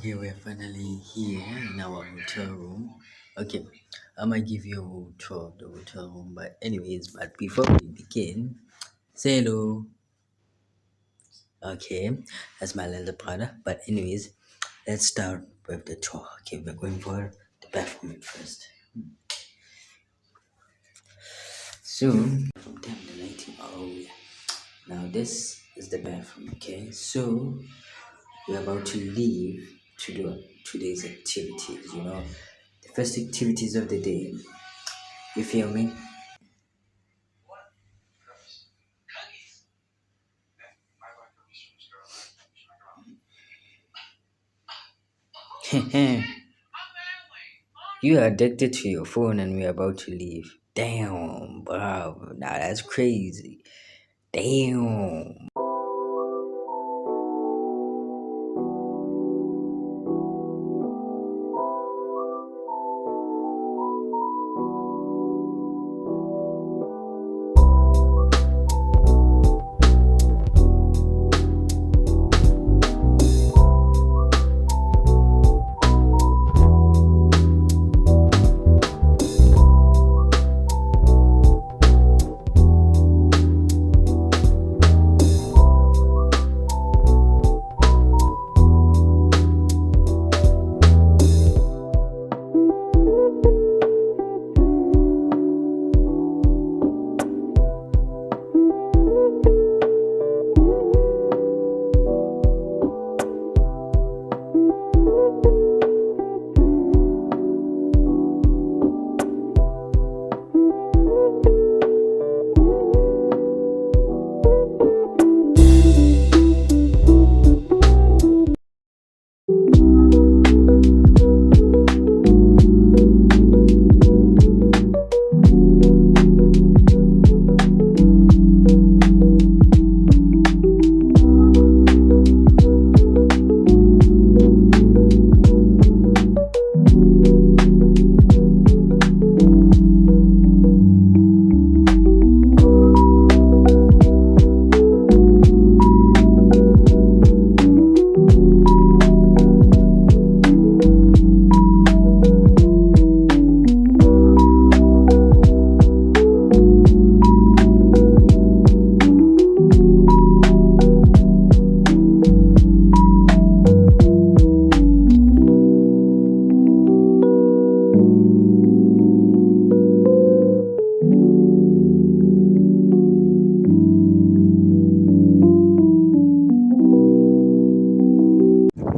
Okay, we're finally here in our hotel room. Okay, I might give you a whole tour of the hotel room, but before we begin, say hello. Okay, that's my little brother. Let's start with the tour. Okay, we're going for the bathroom first. So, from time to 19, oh yeah. Now this is the bathroom. Okay, so we're about to leave to do today's activities. The first activities of the day. You feel me? You are addicted to your phone and we're about to leave. Damn, bro. Nah, that's crazy. Damn.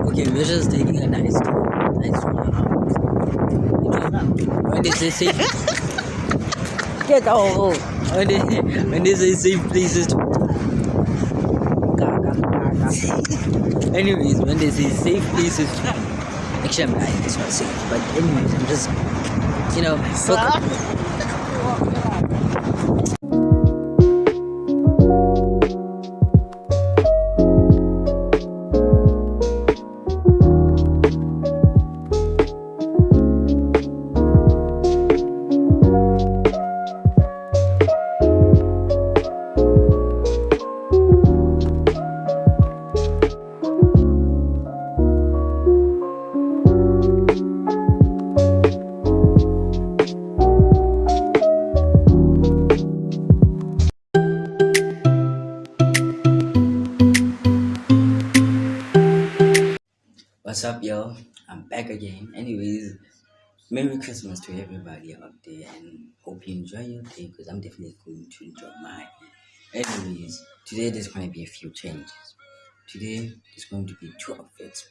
Okay, we're just taking a nice tour. Nice tour around. When they say safe, get out. When they say safe places to. Anyways, when they say safe places to. Actually, I'm lying. It's not safe. But anyways, I'm just, look. What's up, y'all? I'm back again. Anyways, Merry Christmas to everybody out there and hope you enjoy your day because I'm definitely going to enjoy mine. Anyways, today there's going to be a few changes. Today there's going to be two outfits.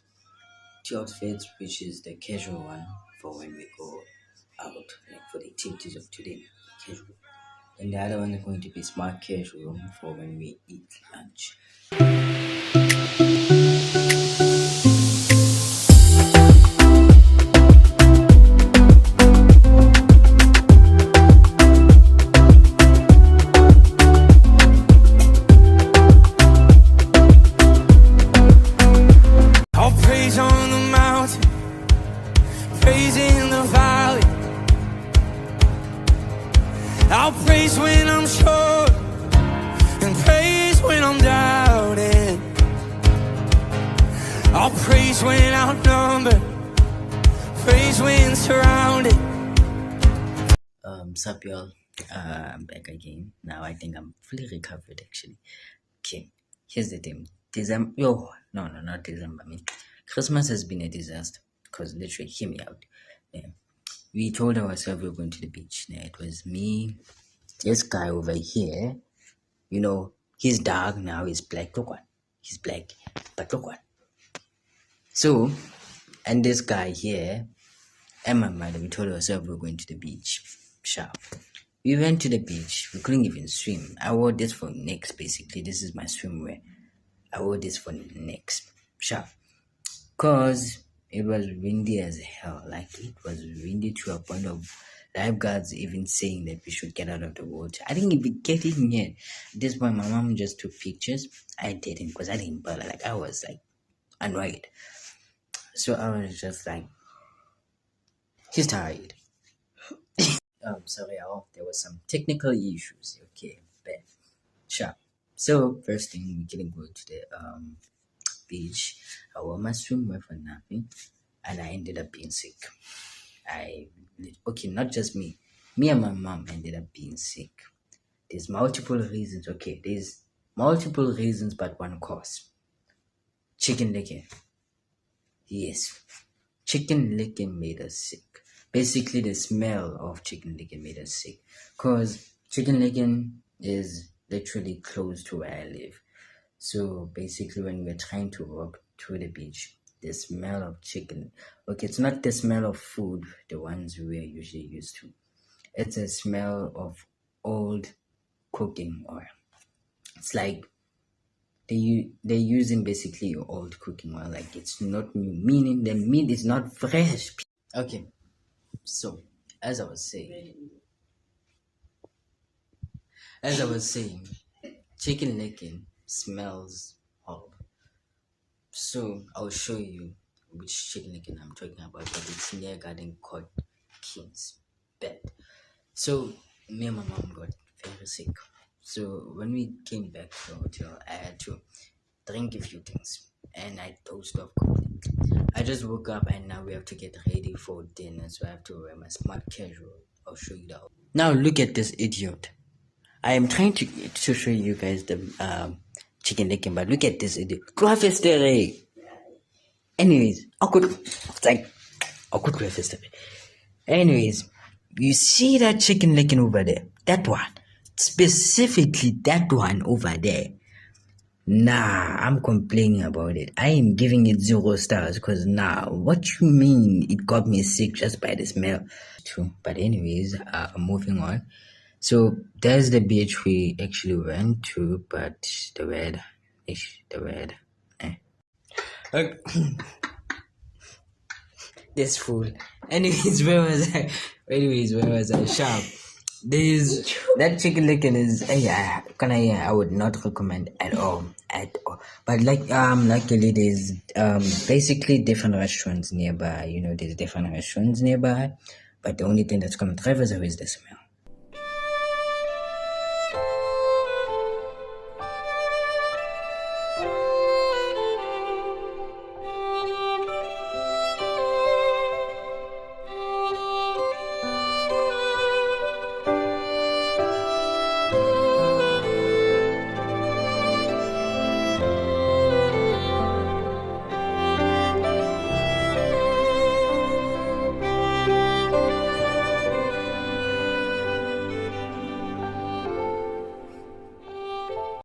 Two outfits, which is the casual one for when we go out, like for the activities of today, casual. And the other one is going to be smart casual for when we eat lunch. I'll praise when I'm sure and praise when I'm doubting. I'll praise when I know What's up, y'all? I'm back again. Now I think I'm fully recovered, actually. Okay, here's the thing. Not December. I mean, Christmas has been a disaster because literally, hear me out. Yeah. We told ourselves we were going to the beach. Yeah, it was me, this guy over here. You know, he's dark now. He's black. Look what? He's black, but look what? So, and this guy here, and my mother, we told ourselves we were going to the beach. Sharp. We went to the beach. We couldn't even swim. I wore this for next, basically. This is my swimwear. I wore this for next. Sharp. Because it was windy as hell. Like, it was windy to a point of lifeguards even saying that we should get out of the water. I didn't even get in yet. At this point, my mom just took pictures. I didn't, because I didn't bother. Like, I was, like, annoyed. So I was just like, she's tired. Sorry, there was some technical issues. Okay, bad. Sure. So first thing, we didn't go to the beach. I wore my swimwear for nothing, and I ended up being sick. Not just me. Me and my mom ended up being sick. There's multiple reasons. Okay, there's multiple reasons, but one cause. Chicken licking. Yes, chicken licking made us sick. Basically, the smell of chicken licking made us sick. Because chicken licking is literally close to where I live. So basically, when we're trying to walk to the beach, the smell of chicken, okay, it's not the smell of food, the ones we're usually used to. It's a smell of old cooking oil. It's like they're using basically old cooking oil, like it's not new, meaning the meat is not fresh. Okay, so as I was saying, chicken licking smells horrible. So I'll show you which chicken licking I'm talking about, but it's near Garden Court King's bed. So me and my mom got very sick. So when we came back to the hotel, I had to drink a few things, and I dozed off completely. I just woke up, and now we have to get ready for dinner, so I have to wear my smart casual. I'll show you that. Now look at this idiot. I am trying to show you guys the chicken licking, but look at this idiot. Anyways, anyways, you see that chicken licking over there? That one. Specifically that one over there. Nah, I'm complaining about it. I am giving it 0 stars because what you mean it got me sick just by the smell? True. But anyways, moving on. So there's the beach we actually went to, but the weather. This fool. Anyways, where was I? Sharp. That chicken licking is I would not recommend at all. But luckily there's basically different restaurants nearby. There's different restaurants nearby, but the only thing that's gonna drive us away is the smell.